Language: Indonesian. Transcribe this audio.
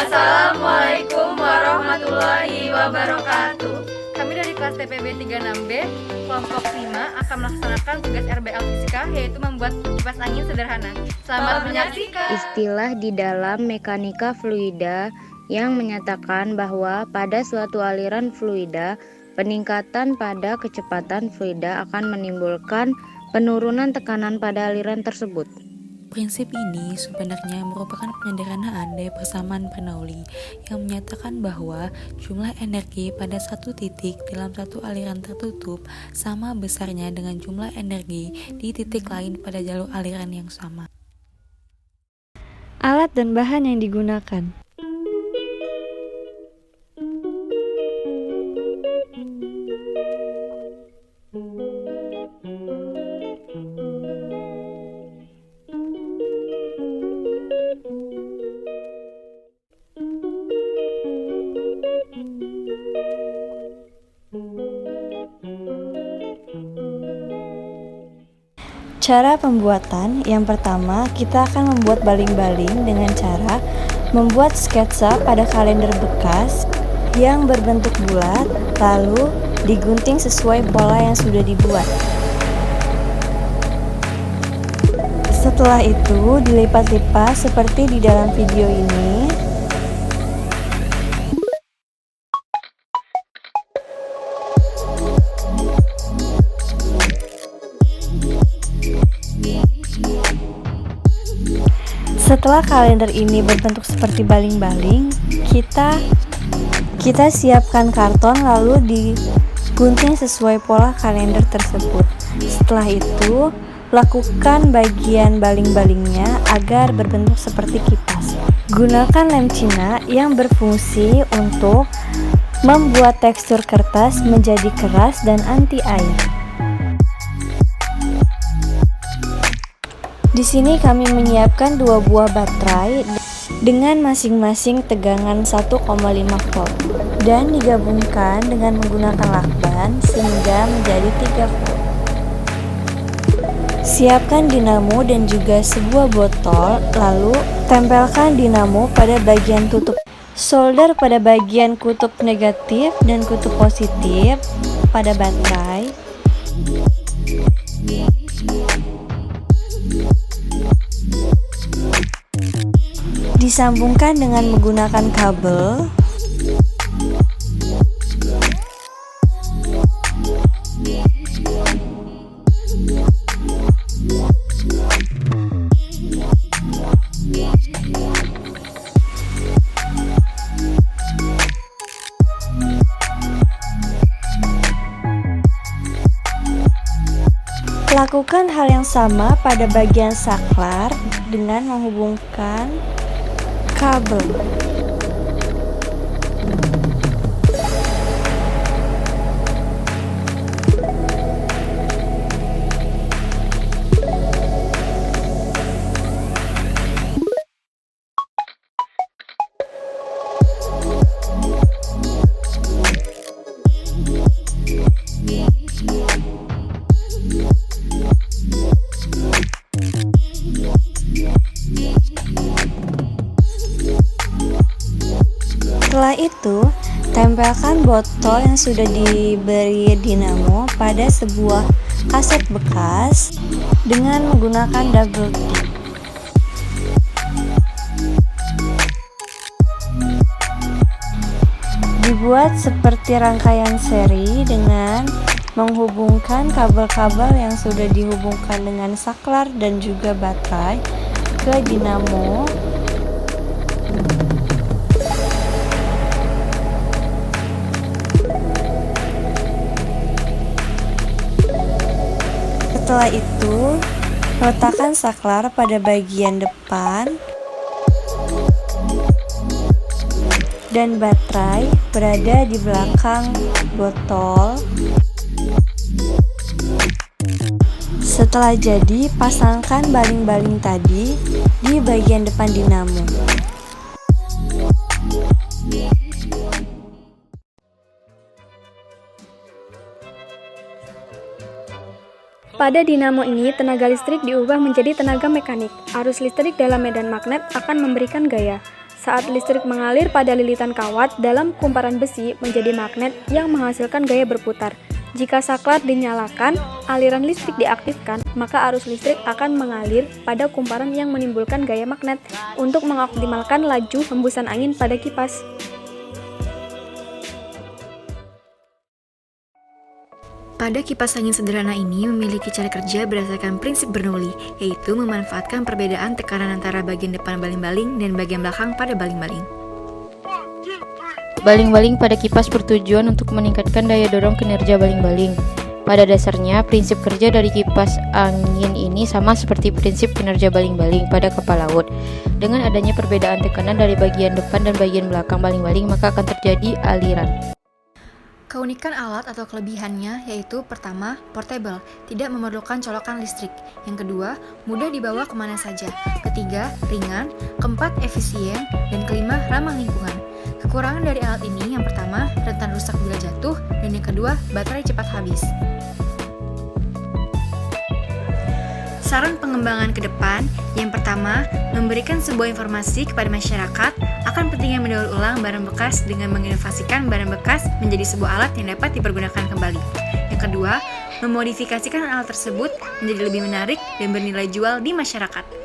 Assalamualaikum warahmatullahi wabarakatuh. Kami dari kelas TPB 36B, kelompok 5 akan melaksanakan tugas RBL Fisika, yaitu membuat kipas angin sederhana. Selamat menyaksikan. Istilah di dalam mekanika fluida yang menyatakan bahwa pada suatu aliran fluida, peningkatan pada kecepatan fluida akan menimbulkan penurunan tekanan pada aliran tersebut. Prinsip ini sebenarnya merupakan penyederhanaan dari persamaan Bernoulli yang menyatakan bahwa jumlah energi pada satu titik dalam satu aliran tertutup sama besarnya dengan jumlah energi di titik lain pada jalur aliran yang sama. Alat dan bahan yang digunakan. Cara pembuatan, yang pertama kita akan membuat baling-baling dengan cara membuat sketsa pada kalender bekas yang berbentuk bulat, lalu digunting sesuai pola yang sudah dibuat. Setelah itu dilipat-lipat seperti di dalam video ini. Setelah kalender ini berbentuk seperti baling-baling, kita siapkan karton lalu digunting sesuai pola kalender tersebut. Setelah itu, lakukan bagian baling-balingnya agar berbentuk seperti kipas. Gunakan lem Cina yang berfungsi untuk membuat tekstur kertas menjadi keras dan anti air. Di sini kami menyiapkan 2 buah baterai dengan masing-masing tegangan 1,5 volt dan digabungkan dengan menggunakan lakban sehingga menjadi 3 volt. Siapkan dinamo dan juga sebuah botol, lalu tempelkan dinamo pada bagian tutup. Solder pada bagian kutub negatif dan kutub positif pada baterai. Disambungkan dengan menggunakan kabel. Lakukan hal yang sama pada bagian saklar dengan menghubungkan kabel. Setelah itu, tempelkan botol yang sudah diberi dinamo pada sebuah kaset bekas dengan menggunakan double tip. Dibuat seperti rangkaian seri dengan menghubungkan kabel-kabel yang sudah dihubungkan dengan saklar dan juga baterai ke dinamo. Setelah itu, letakkan saklar pada bagian depan dan baterai berada di belakang botol. Setelah jadi, pasangkan baling-baling tadi di bagian depan dinamo. Pada dinamo ini, tenaga listrik diubah menjadi tenaga mekanik. Arus listrik dalam medan magnet akan memberikan gaya. saat listrik mengalir pada lilitan kawat dalam kumparan besi menjadi magnet yang menghasilkan gaya berputar. Jika saklar dinyalakan, aliran listrik diaktifkan, maka arus listrik akan mengalir pada kumparan yang menimbulkan gaya magnet untuk mengoptimalkan laju hembusan angin pada kipas. Pada kipas angin sederhana ini memiliki cara kerja berdasarkan prinsip Bernoulli, yaitu memanfaatkan perbedaan tekanan antara bagian depan baling-baling dan bagian belakang pada baling-baling. Baling-baling pada kipas bertujuan untuk meningkatkan daya dorong kinerja baling-baling. Pada dasarnya, prinsip kerja dari kipas angin ini sama seperti prinsip kinerja baling-baling pada kapal laut. Dengan adanya perbedaan tekanan dari bagian depan dan bagian belakang baling-baling, maka akan terjadi aliran. Keunikan alat atau kelebihannya yaitu pertama, portable, tidak memerlukan colokan listrik. Yang kedua, mudah dibawa kemana saja. Ketiga, ringan. Keempat, efisien. Dan kelima, ramah lingkungan. Kekurangan dari alat ini yang pertama, rentan rusak bila jatuh. Dan yang kedua, baterai cepat habis. Saran pengembangan ke depan, yang pertama, memberikan sebuah informasi kepada masyarakat akan pentingnya mendaur ulang barang bekas dengan menginovasikan barang bekas menjadi sebuah alat yang dapat dipergunakan kembali. Yang kedua, memodifikasikan alat tersebut menjadi lebih menarik dan bernilai jual di masyarakat.